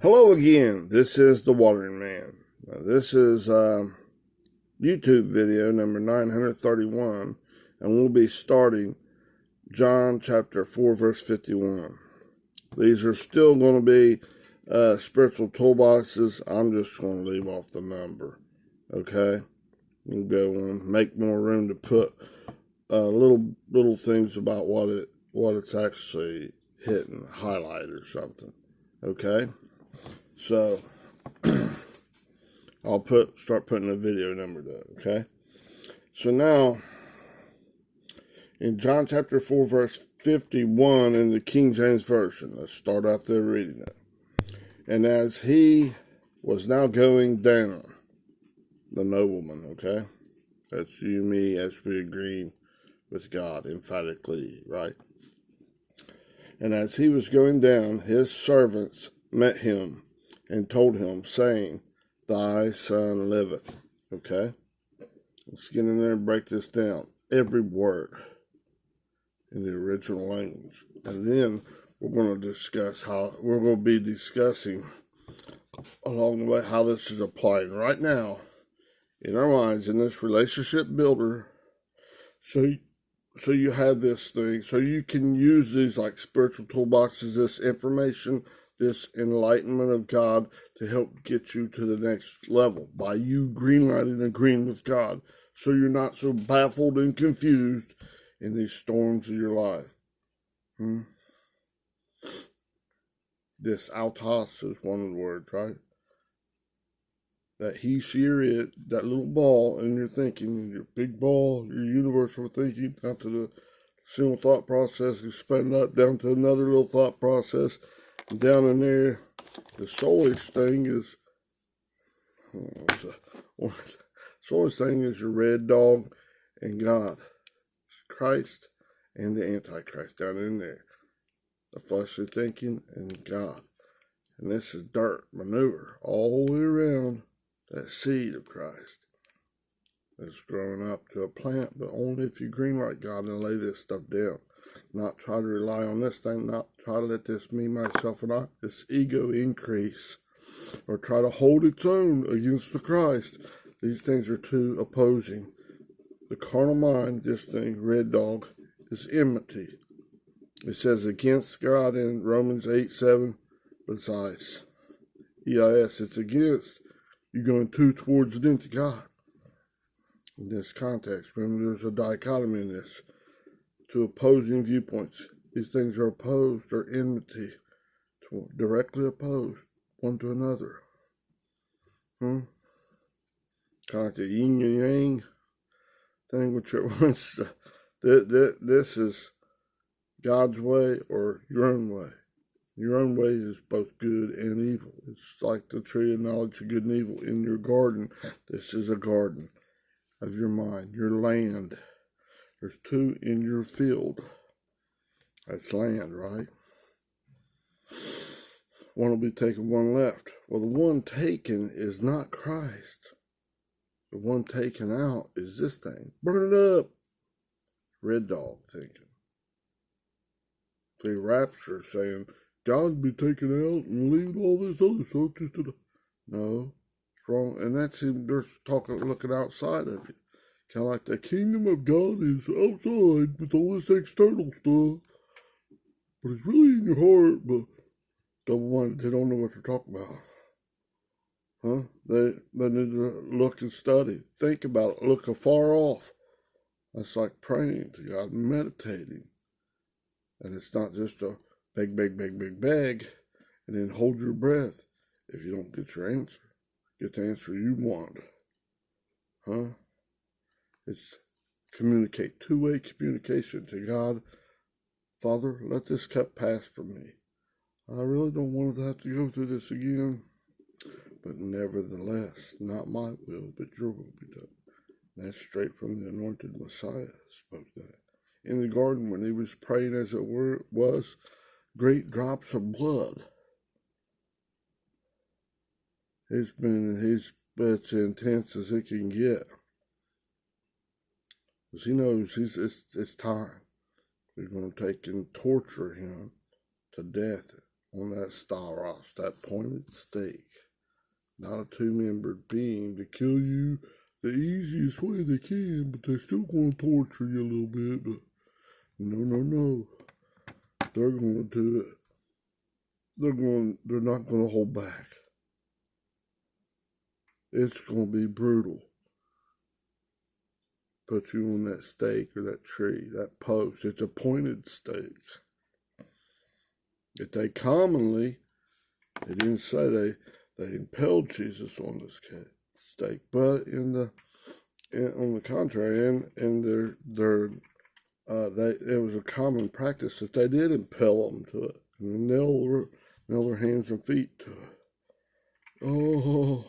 Hello again. This is the Watering Man. Now, this is YouTube video number 931, and we'll be starting John chapter 4, verse 51. These are still going to be spiritual toolboxes. I'm just going to leave off the number. Okay? We'll go and make more room to put little things about what it's actually hitting, highlight or something. Okay? So I'll start putting a video number there, okay? So now, in John chapter 4, verse 51 in the King James Version, let's start out there reading it. And as he was now going down, the nobleman, okay? That's you and me as we agree with God emphatically, right? And as he was going down, his servants met him and told him, saying, Thy son liveth. Okay? Let's get in there and break this down. Every word in the original language. And then we're going to be discussing along the way how this is applying right now in our minds in this relationship builder. So you have this thing, so you can use these like spiritual toolboxes, this information, this enlightenment of God to help get you to the next level by you greenlighting and agreeing with God, so you're not so baffled and confused in these storms of your life. This autos is one of the words, right? That he, she, or it, that little ball in your thinking, your big ball, your universal thinking, down to the single thought process, expand up down to another little thought process. And down in there, the soulish thing is, your red dog and God, Christ and the Antichrist down in there. The fleshly thinking and God. And this is dirt, manure, all the way around that seed of Christ that's growing up to a plant, but only if you greenlight God and lay this stuff down. Not try to rely on this thing, not try to let this me, myself, and I, this ego increase, or try to hold its own against the Christ. These things are two opposing. The carnal mind, this thing, red dog, is enmity. It says against God in Romans 8:7, but it's EIS. EIS, it's against. You're going towards and into God. In this context, remember there's a dichotomy in this. Two opposing viewpoints. These things are opposed, or enmity, directly opposed one to another. Kind of like the yin and yang thing, whichever one's this is God's way or your own way. Your own way is both good and evil. It's like the tree of knowledge of good and evil in your garden. This is a garden of your mind, your land. There's two in your field. That's land, right? One will be taken, one left. Well, the one taken is not Christ. The one taken out is this thing. Burn it up. Red dog thinking. The rapture saying, God be taken out and leave all this other stuff just to the... No, it's wrong. And that's him, they're looking outside of you. Kind of like the kingdom of God is outside with all this external stuff. But it's really in your heart, but they don't know what they're talking about. They need to look and study. Think about it. Look afar off. That's like praying to God and meditating. And it's not just a beg, and then hold your breath if you don't get your answer. Get the answer you want. It's communicate, two-way communication to God. Father, let this cup pass from me. I really don't want to have to go through this again. But nevertheless, not my will, but your will be done. That's straight from the anointed Messiah spoke that. In the garden when he was praying, as it was great drops of blood. It's as intense as it can get. Because he knows it's time. They're going to take and torture him to death on that styros, that pointed stake. Not a two-membered being to kill you the easiest way they can, but they're still going to torture you a little bit. But no. They're going to do it. They're not going to hold back. It's going to be brutal. Put you on that stake or that tree, that post. It's a pointed stake. That they didn't say they impaled Jesus on this stake, but on the contrary, it was a common practice that they did impale them to it and nail their hands and feet to it. Oh,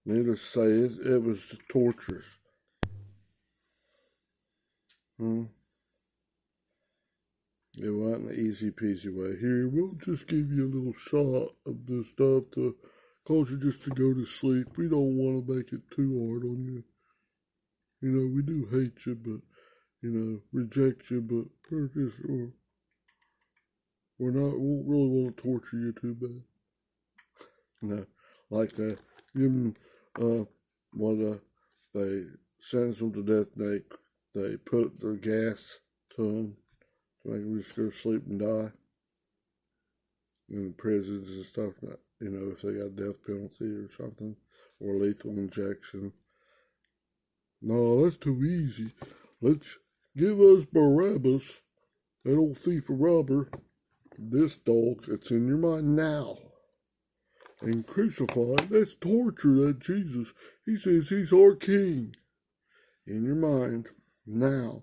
needless to say, it was torturous. It wasn't an easy peasy way. Here, we'll just give you a little shot of this stuff to cause you just to go to sleep. We don't want to make it too hard on you. You know, we do hate you, but, reject you, but we won't really want to torture you too bad. Like that. Give them, they sentenced them to death, they put the gas to them to make them just go to sleep and die. In the prisons and stuff, if they got a death penalty or something, or lethal injection. No, that's too easy. Let's give us Barabbas, that old thief and robber, this dog that's in your mind now. And crucified, that's torture, that Jesus. He says he's our king. In your mind now.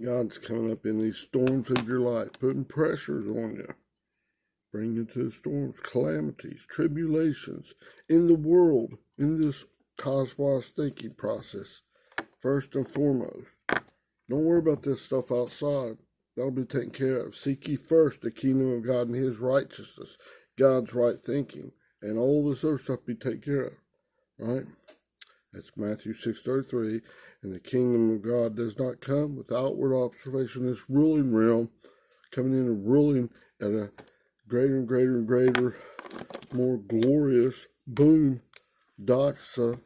God's coming up in these storms of your life, putting pressures on you, bringing to the storms, calamities, tribulations in the world, in this cosmos thinking process. First and foremost, don't worry about this stuff outside. That'll be taken care of. Seek ye first the kingdom of God and his righteousness, God's right thinking, and all this other stuff be taken care of. Right? That's Matthew 6:33. And the kingdom of God does not come with outward observation. This ruling realm coming in and ruling at a greater and greater and greater, more glorious, boom, doxa,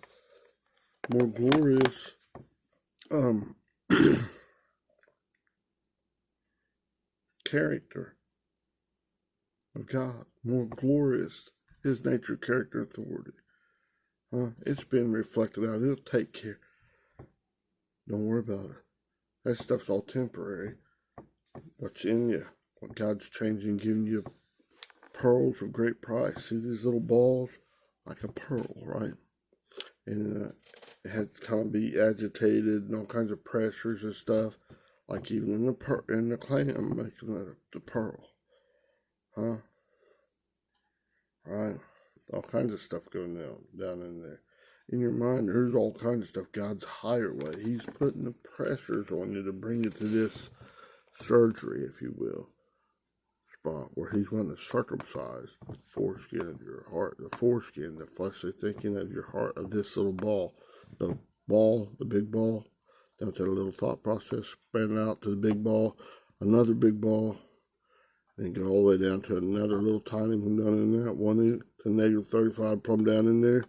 more glorious, character of God, more glorious, his nature, character, authority. It's been reflected out. It'll take care. Don't worry about it. That stuff's all temporary. What's in you, what God's changing, giving you pearls of great price. See these little balls? Like a pearl, right? And it had to kind of be agitated and all kinds of pressures and stuff. Like even in the clam making the pearl. Right? All kinds of stuff going down in there. In your mind, there's all kinds of stuff. God's higher way. He's putting the pressures on you to bring you to this surgery, if you will, spot where he's wanting to circumcise the foreskin of your heart, the foreskin, the fleshly thinking of your heart, of this little ball. The big ball, down to the little thought process, spreading out to the big ball, another big ball, and go all the way down to another little tiny one down in that, one to negative 35 plumb down in there.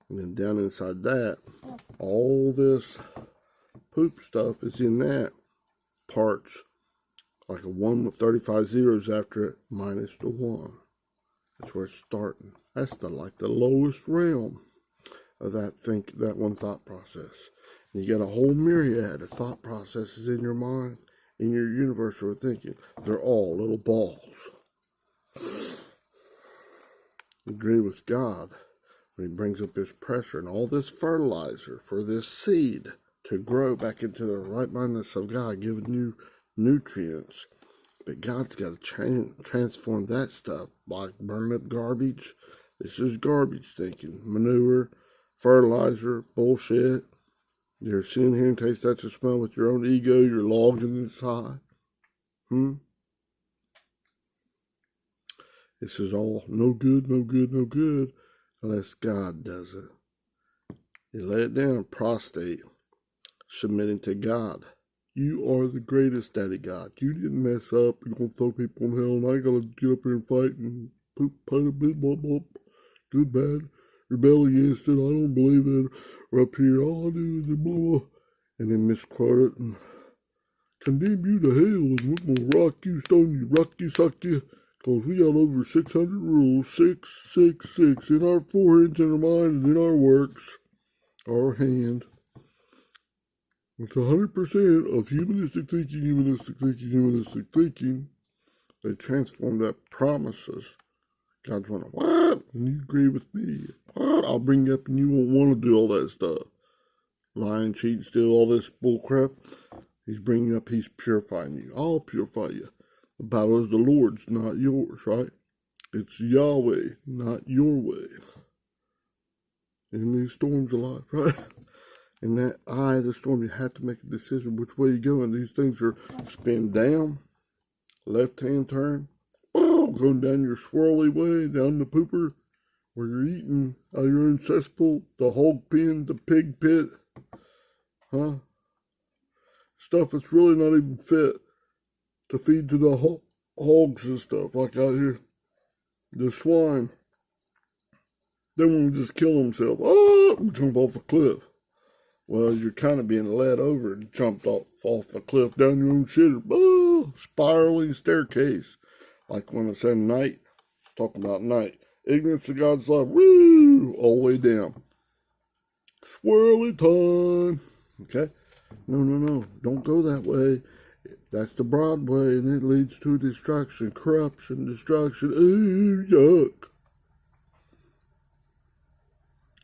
And then down inside that, all this poop stuff is in that parts, like a 1 with 35 zeros after it, minus the 1. That's where it's starting. That's the lowest realm of that one thought process. And you got a whole myriad of thought processes in your mind, in your universal thinking. They're all little balls. Agree with God. He brings up this pressure and all this fertilizer for this seed to grow back into the right mindedness of God, giving you nutrients. But God's got to transform that stuff, like burning up garbage. This is garbage thinking, manure, fertilizer, bullshit. You're sitting here and taste that to smell with your own ego. You're logging inside. This is all no good, no good, no good. Unless God does it. You lay it down, prostate, submitting to God. You are the greatest, Daddy God. You didn't mess up. You're going to throw people in hell, and I got to get up here and fight and put a bit, blah, blah, good, bad, rebel against it. I don't believe it. Or up here, all I do is blah, blah, and then misquote it and condemn you to hell, and we're going to rock you, stone you, rock you, suck you, because we got over 600 rules, 666, in our foreheads, in our minds, and in our works, our hand. It's 100% of humanistic thinking. They transform that promises. God's going, what? And you agree with me? What? I'll bring you up and you won't want to do all that stuff. Lying, cheating, steal, all this bullcrap. He's bringing up, he's purifying you. I'll purify you. The battle is the Lord's, not yours, right? It's Yahweh, not your way. In these storms of life, right? In that eye of the storm, you have to make a decision which way you go. And these things are spin down, left-hand turn, going down your swirly way, down the pooper, where you're eating out of your own cesspool, the hog pen, the pig pit, stuff that's really not even fit to feed to the hogs and stuff, like out here, the swine. They want to just kill themselves, and jump off a cliff. Well, you're kind of being led over and jumped off the cliff down your own shit. Spiraling staircase. Like when I said night, it's talking about night. Ignorance of God's love, woo, all the way down. Swirly time. Okay? No. Don't go that way. That's the broad way, and it leads to destruction, corruption, destruction. Ooh, yuck.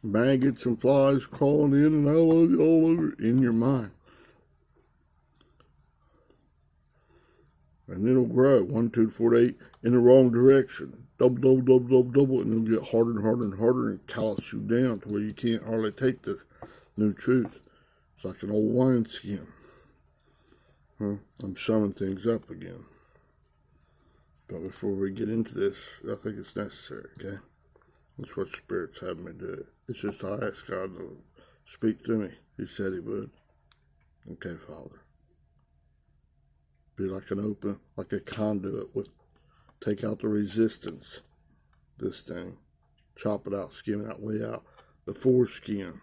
Maggots and flies crawling in and out of you all over in your mind. And it'll grow 1, 2, 4, 8 in the wrong direction. Double, and it'll get harder and harder and harder and callous you down to where you can't hardly take the new truth. It's like an old wineskin. I'm summing things up again. But before we get into this, I think it's necessary, okay? That's what Spirit's having me do. It's just I ask God to speak to me. He said he would. Okay, Father. Be like a conduit take out the resistance. This thing. Chop it out, skim it out, lay out the foreskin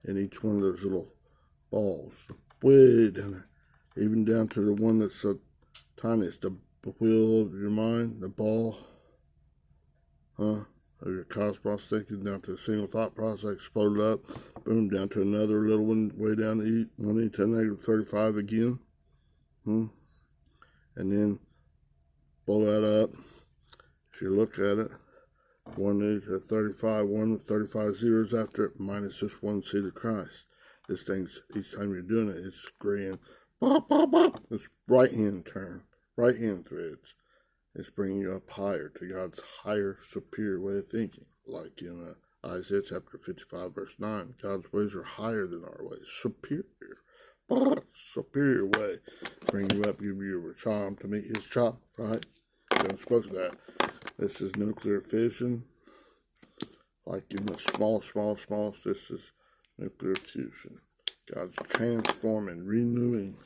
in each one of those little balls. Way down there. Even down to the one that's the tiniest, the wheel of your mind, the ball. Of your cosmos thinking, down to a single thought process, exploded up, boom, down to another little one, way down to 1 to negative 35 again. And then blow that up. If you look at it, 1 to 35, 1 with 35 zeros after it, minus just 1 seed of Christ. This thing's, each time you're doing it, it's agreeing, it's right hand turn, right hand threads. It's bringing you up higher to God's higher, superior way of thinking. Like in Isaiah chapter 55, verse 9. God's ways are higher than our ways. Superior. Superior way. Bring you up, give you a charm to meet his child, right? We haven't spoken of that. This is nuclear fission. Like in the smallest, this is nuclear fusion. God's transforming, renewing.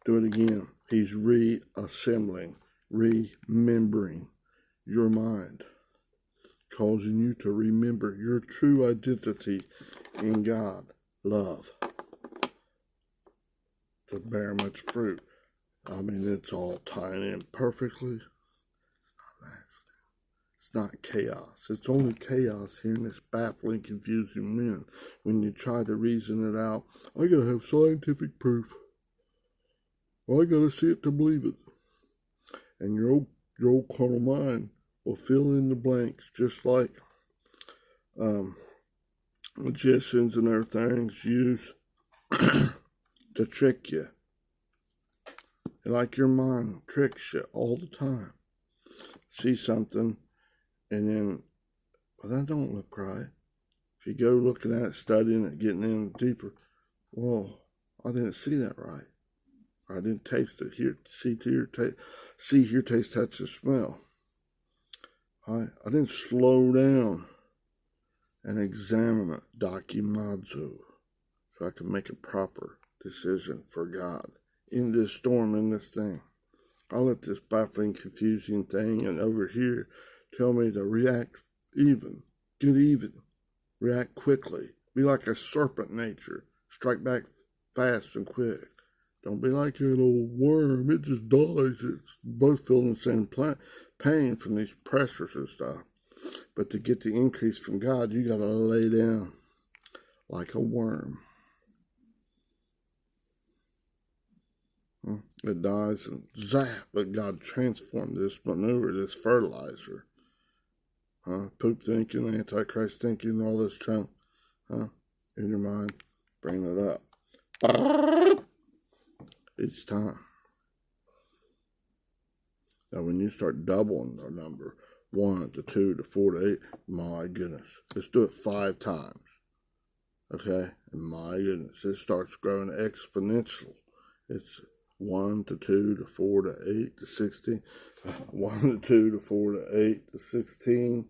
Do it again. He's reassembling, remembering your mind, causing you to remember your true identity in God, love, to bear much fruit. I mean, it's all tying in perfectly. It's not an accident. It's not chaos. It's only chaos here in this baffling, confusing mind. When you try to reason it out, I gotta have scientific proof. I gotta see it to believe it. And your old carnal mind will fill in the blanks, just like magicians and other things use to trick you. Like your mind tricks you all the time. See something, and then, well, that don't look right. If you go looking at it, studying it, getting in deeper, well, I didn't see that right. I didn't taste it. See, hear, taste, touch, and smell. I didn't slow down and examine it, documazo, so I could make it proper. decision for God in this storm, in this thing. I'll let this baffling, confusing thing and over here tell me to react even, get even, react quickly, be like a serpent nature, strike back fast and quick. Don't be like an old worm. It just dies. It's both feeling the same pain from these pressures and stuff. But to get the increase from God, you got to lay down like a worm. It dies and zap, but God transformed this manure, this fertilizer. Poop thinking, Antichrist thinking, all this junk, in your mind, bring it up. Each time. Now, when you start doubling the number, 1 to 2 to 4 to 8, my goodness, let's do it 5 times. Okay, and my goodness, it starts growing exponential. It's 1 to 2 to 4 to 8 to 16, 1 to 2 to 4 to 8 to 16,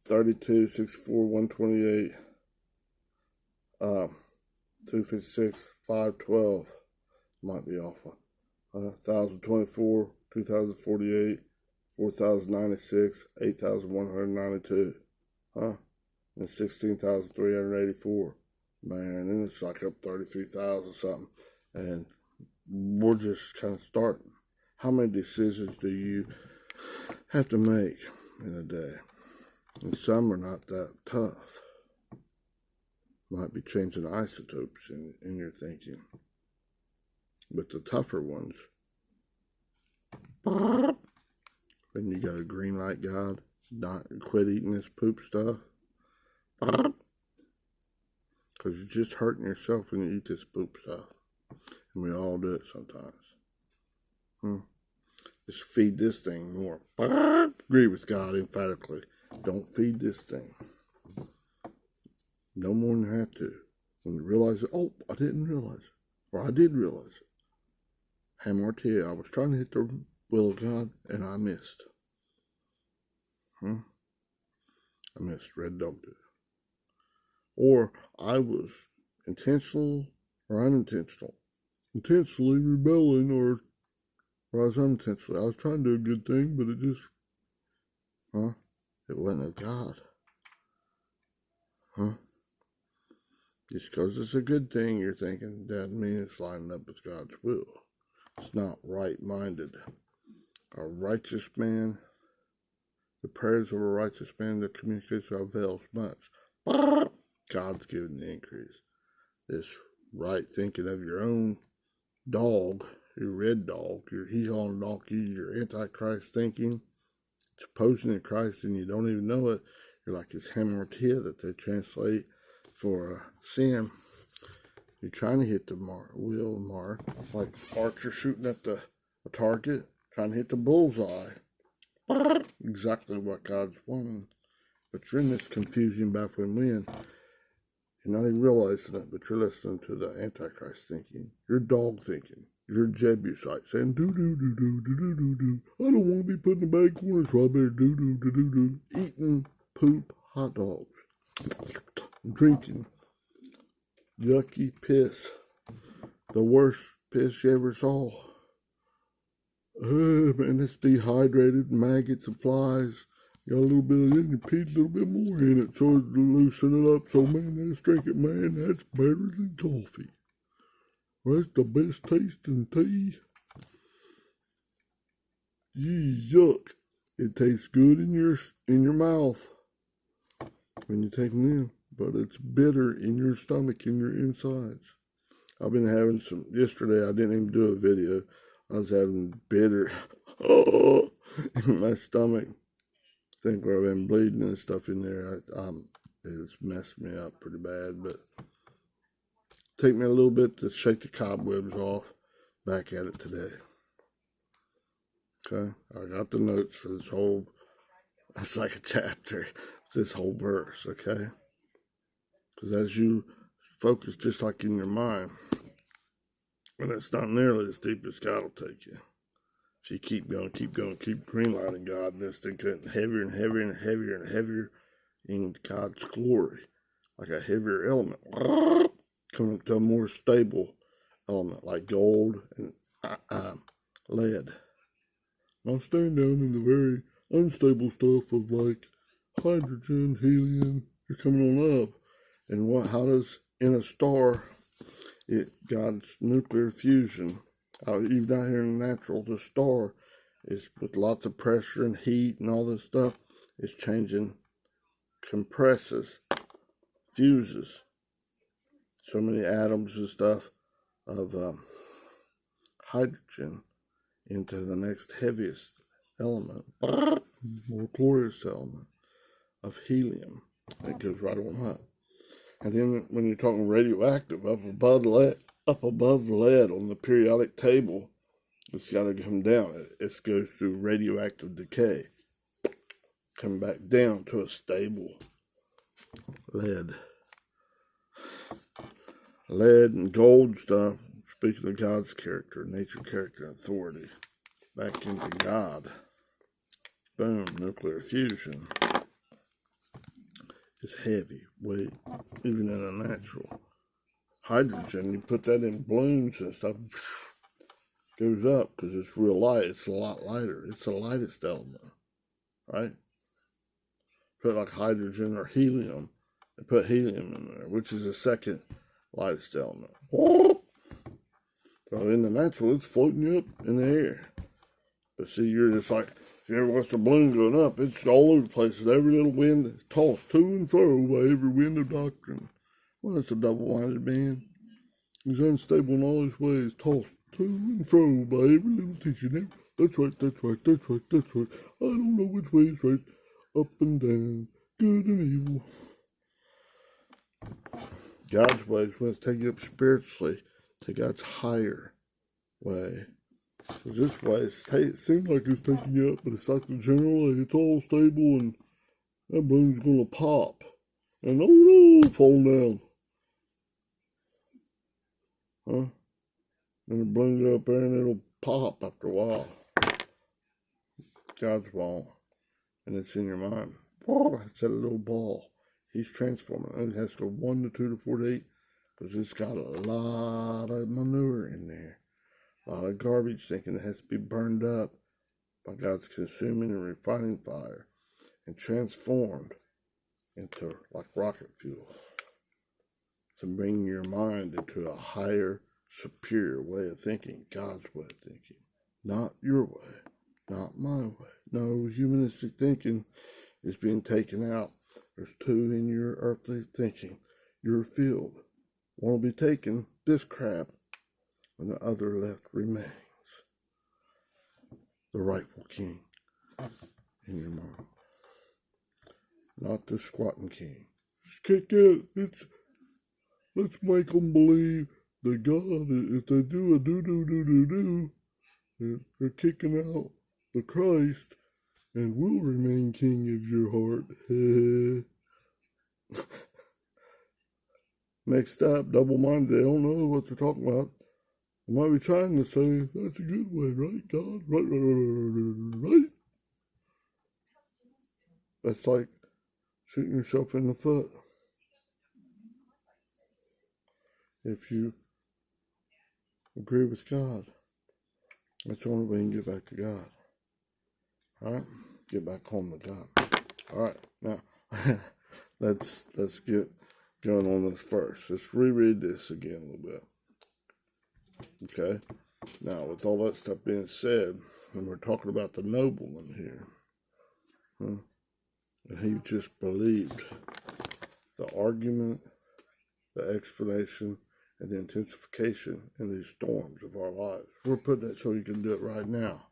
32, 64, 128, 256, 512, might be off, 1,024, 2,048, 4,096, 8,192, and 16,384. Man, and it's like up 33,000 something, and we're just kind of starting. How many decisions do you have to make in a day? And some are not that tough. Might be changing isotopes in your thinking. But the tougher ones, when you got a green light God, not quit eating this poop stuff. Because you're just hurting yourself when you eat this poop stuff. And we all do it sometimes. Just feed this thing more. Agree with God emphatically. Don't feed this thing. No more than you have to. When you realize it, oh, I didn't realize it. Or I did realize it. Hamartia, I was trying to hit the will of God, and I missed. I missed. Red Dog did. Or I was intentional or unintentional. Intentionally rebelling, or I was unintentionally. I was trying to do a good thing, but it just, it wasn't of God. Just because it's a good thing, you're thinking, doesn't mean it's lining up with God's will. It's not right-minded. A righteous man, the prayers of a righteous man, the communication avails much. God's giving the increase. This right thinking of your own dog, your red dog, your hee-hawing donkey, your antichrist thinking, it's opposing in Christ and you don't even know it. You're like this hamartia that they translate for sin. You're trying to hit the wheel mark, like archer shooting at a target, trying to hit the bullseye. Exactly what God's wanting. But you're in this confusing, baffling wind. You're not even realizing it, but you're listening to the Antichrist thinking. You're dog thinking. You're Jebusite saying, do-do-do-do-do-do-do-do. I don't want to be put in the bad corner, so I better do-do-do-do-do. Eating poop hot dogs. Drinking yucky piss. The worst piss you ever saw. Man, it's dehydrated, maggots and flies. Got a little bit of it in your pee, a little bit more in it, so to loosen it up. So, man, let's drink it, man. That's better than coffee. That's the best tasting tea. Yee, yuck. It tastes good in your mouth when you take them in, but it's bitter in your stomach, in your insides. I've been having some, yesterday I didn't even do a video. I was having bitter in my stomach. I think where I've been bleeding and stuff in there, it's messed me up pretty bad, but take me a little bit to shake the cobwebs off. Back at it today. Okay, I got the notes for this whole, it's like a chapter, this whole verse, okay? Because as you focus just like in your mind, and it's not nearly as deep as God will take you. If you keep going, keep greenlighting God, and this thing getting heavier and heavier and heavier and heavier in God's glory, like a heavier element, coming to a more stable element like gold and lead. Not staying down in the very unstable stuff of like hydrogen, helium. You're coming on up. And how does in a star God's nuclear fusion? Even out here in the natural, the star is with lots of pressure and heat and all this stuff. It's changing, compresses, fuses so many atoms and stuff of hydrogen into the next heaviest element, more glorious element of helium. It goes right on up. And then when you're talking radioactive, up above lead on the periodic table, it's got to come down. It goes through radioactive decay, come back down to a stable lead. Lead and gold stuff, speaking of God's character, nature, character, authority, back into God. Boom, nuclear fusion. It's heavy weight, even in a natural. Hydrogen, you put that in balloons and stuff, goes up because it's real light. It's a lot lighter. It's the lightest element, right? Put like hydrogen or helium, and put helium in there, which is the second lightest element. So in the natural, it's floating up in the air. But see, you're just like, if you ever watch the balloon going up, it's all over the place. Every little wind is tossed to and fro by every wind of doctrine. Well, it's a double-minded man. He's unstable in all his ways, tossed to and fro by every little teaching. That's right, that's right, that's right, that's right. I don't know which way is right. Up and down, good and evil. God's way is when it's taken up spiritually to God's higher way. Because this way, it seems like it's taking you up, but it's like the general way. It's all stable, and that balloon's going to pop. And oh no, fall down. Huh? And the balloon go up there, and it'll pop after a while. God's ball. And it's in your mind. It's that little ball. He's transforming it. It has to go 1 to 2 to 4 to 8 because it's got a lot of manure in there. A lot of garbage thinking it has to be burned up by God's consuming and refining fire and transformed into like rocket fuel to bring your mind into a higher, superior way of thinking, God's way of thinking. Not your way, not my way. No, humanistic thinking is being taken out. There's 2 in your earthly thinking. Your field. One will be taken, this crap, and the other left remains. The rightful king in your mind. Not the squatting king. Just kick it. Let's make them believe that God, if they do a do, they're kicking out the Christ and will remain king of your heart. Mixed up, double-minded, they don't know what they're talking about. They might be trying to say, that's a good way, right, God? Right? That's like shooting yourself in the foot. If you agree with God, that's the only way you can get back to God. All right? Get back home to God. All right, now, let's get going on this first. Let's reread this again a little bit. Okay? Now, with all that stuff being said, and we're talking about the nobleman here, and he just believed the argument, the explanation, and the intensification in these storms of our lives. We're putting it so you can do it right now,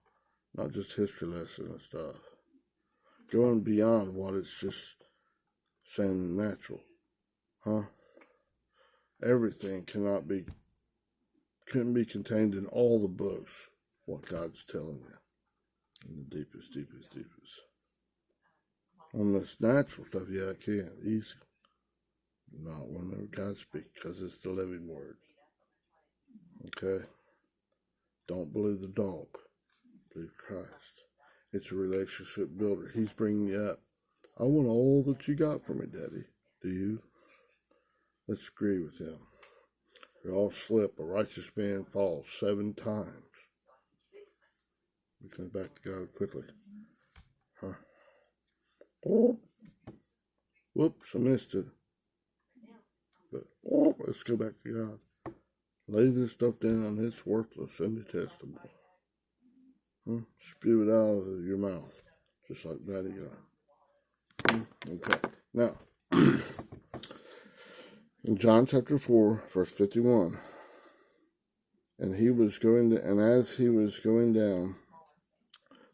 not just history lesson and stuff. Going beyond what it's just saying natural. Everything couldn't be contained in all the books, what God's telling you. In the deepest. On this natural stuff, yeah, I can. Easy. Not whenever God speaks, because it's the living word. Okay? Don't believe the dog. Believe Christ. It's a relationship builder. He's bringing you up. I want all that you got for me, Daddy. Do you? Let's agree with him. We all slip. A righteous man falls 7 times. We come back to God quickly. Huh? Oh. Whoops, I missed it. But let's go back to God. Lay this stuff down. It's worthless and detestable. Spew it out of your mouth, just like Daddy God. Okay. Now, in John chapter 4, verse 51, and as he was going down,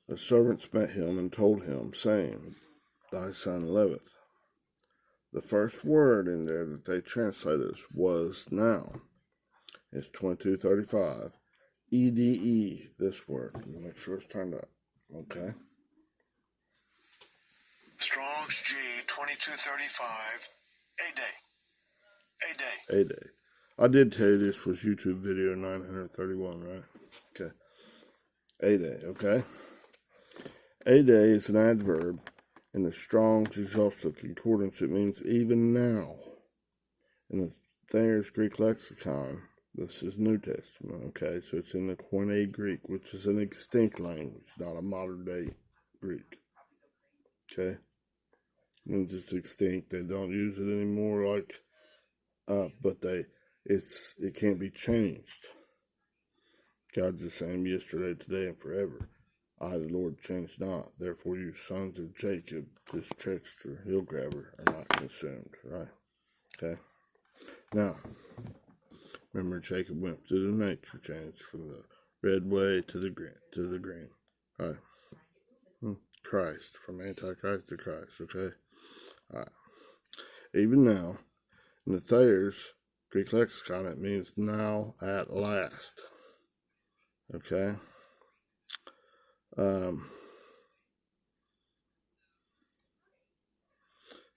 the servants met him and told him, saying, Thy son liveth. The first word in there that they translated was now. It's 2235. EDE, this word. Make sure it's turned up. Okay. Strong's G 2235. A day. A day. I did tell you this was YouTube video 931, right? Okay. A day, okay? A day is an adverb in the Strong's Exhaustive Concordance. It means even now. In the Thayer's Greek Lexicon, this is New Testament, okay? So it's in the Koine Greek, which is an extinct language, not a modern day Greek. Okay? It means it's extinct. They don't use it anymore, but it can't be changed. God's the same yesterday, today, and forever. I, the Lord, change not. Therefore, you sons of Jacob, this trickster, heel grabber, are not consumed. Right? Okay? Now, remember Jacob went through the nature change from the red way to the green. Right? Christ, from Antichrist to Christ. Okay? All right. Even now, in the Thayer's Greek lexicon, it means now at last. Okay?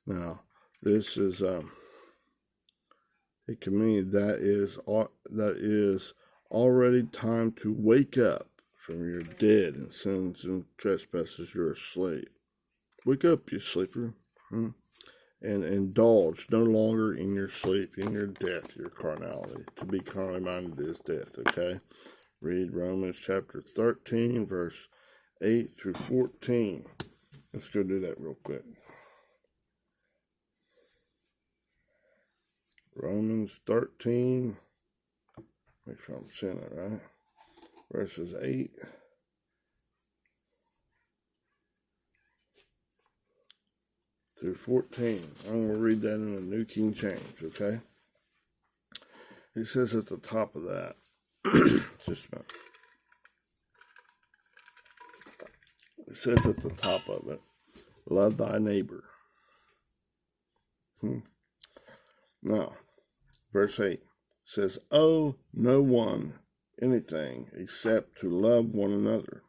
Now, this is, it can mean that is already time to wake up from your dead and sins and trespasses. You're asleep. Wake up, you sleeper. And indulge no longer in your sleep, in your death, your carnality. To be carnally minded is death, okay? Read Romans chapter 13, verse 8 through 14. Let's go do that real quick. Romans 13, make sure I'm saying it right, verses 8 through 14. I'm going to read that in the New King James, okay? It says at the top of that, just a minute. It says at the top of it, love thy neighbor. Now, verse 8 says, owe no one anything except to love one another.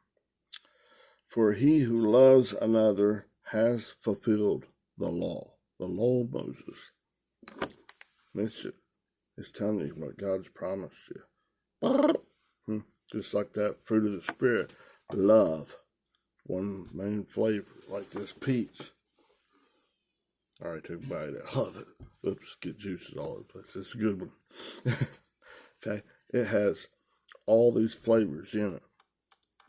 For he who loves another has fulfilled the law of Moses. It's telling you what God's promised you. Just like that fruit of the Spirit, love. One main flavor, like this peach. All right, took a bite of that. Love it. Oops, get juices all over the place. It's a good one. Okay, it has all these flavors in it.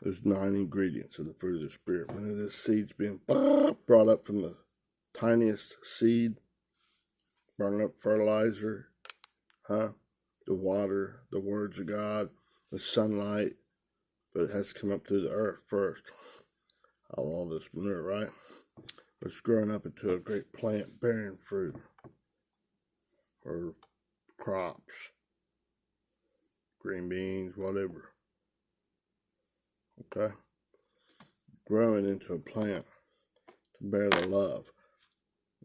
There's 9 ingredients of the fruit of the Spirit. When this seed's being brought up from the tiniest seed, burning up fertilizer, the water, the words of God, the sunlight, but it has to come up through the earth first. All this manure, right? It's growing up into a great plant bearing fruit or crops, green beans, whatever. Okay? Growing into a plant to bear the love.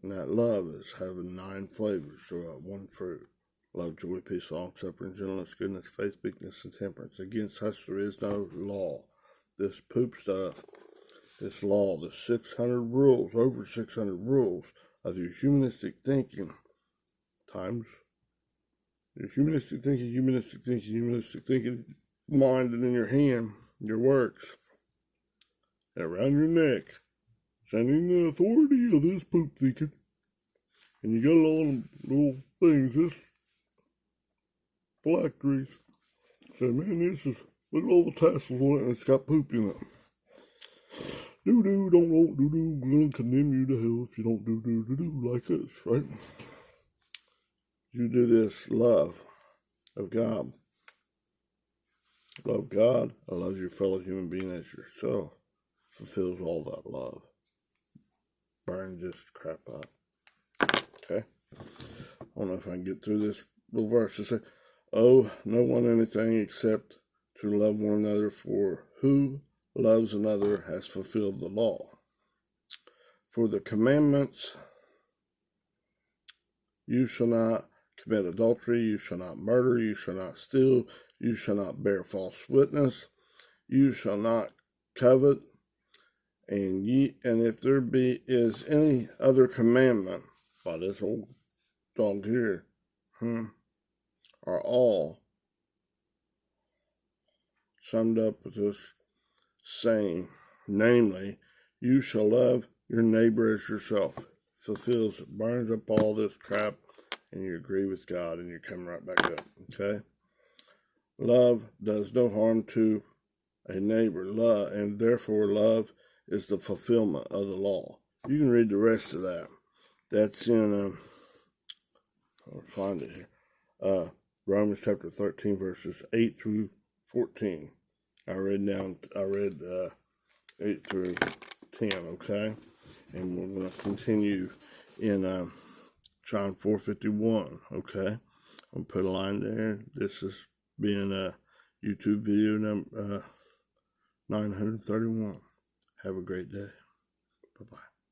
And that love is having 9 flavors throughout one fruit. Love, joy, peace, long-suffering, gentleness, goodness, faith, meekness, and temperance. Against such there is no law. This poop stuff, this law, the 600 rules, over 600 rules of your humanistic thinking times your humanistic thinking, mind and in your hand, your works, and around your neck, sending the authority of this poop thinking. And you got a lot of little things, this phylacteries. Say, man, this is, look at all the tassels on it, and it's got poop in it. Do-do, don't do-do, gonna condemn you to hell if you don't do-do-do-do like this, right? You do this love of God. Love God, and love your fellow human being as yourself. Fulfills all that love. Burn this crap up. Okay? I don't know if I can get through this little verse. It says, owe no one anything except to love one another, for who loves another has fulfilled the law. For the commandments, you shall not commit adultery, you shall not murder, you shall not steal, you shall not bear false witness, you shall not covet, and if there is any other commandment by this old dog here, are all summed up with this saying, namely, you shall love your neighbor as yourself. Fulfills, burns up all this crap, and you agree with God, and you come right back up, okay? Love does no harm to a neighbor, and therefore love is the fulfillment of the law. You can read the rest of that. That's in, I'll find it here, Romans chapter 13, verses 8 through 14. I read 8 through 10, okay? And we're going to continue in John 4:51, okay? I'll put a line there. This is being a YouTube video number 931. Have a great day. Bye-bye.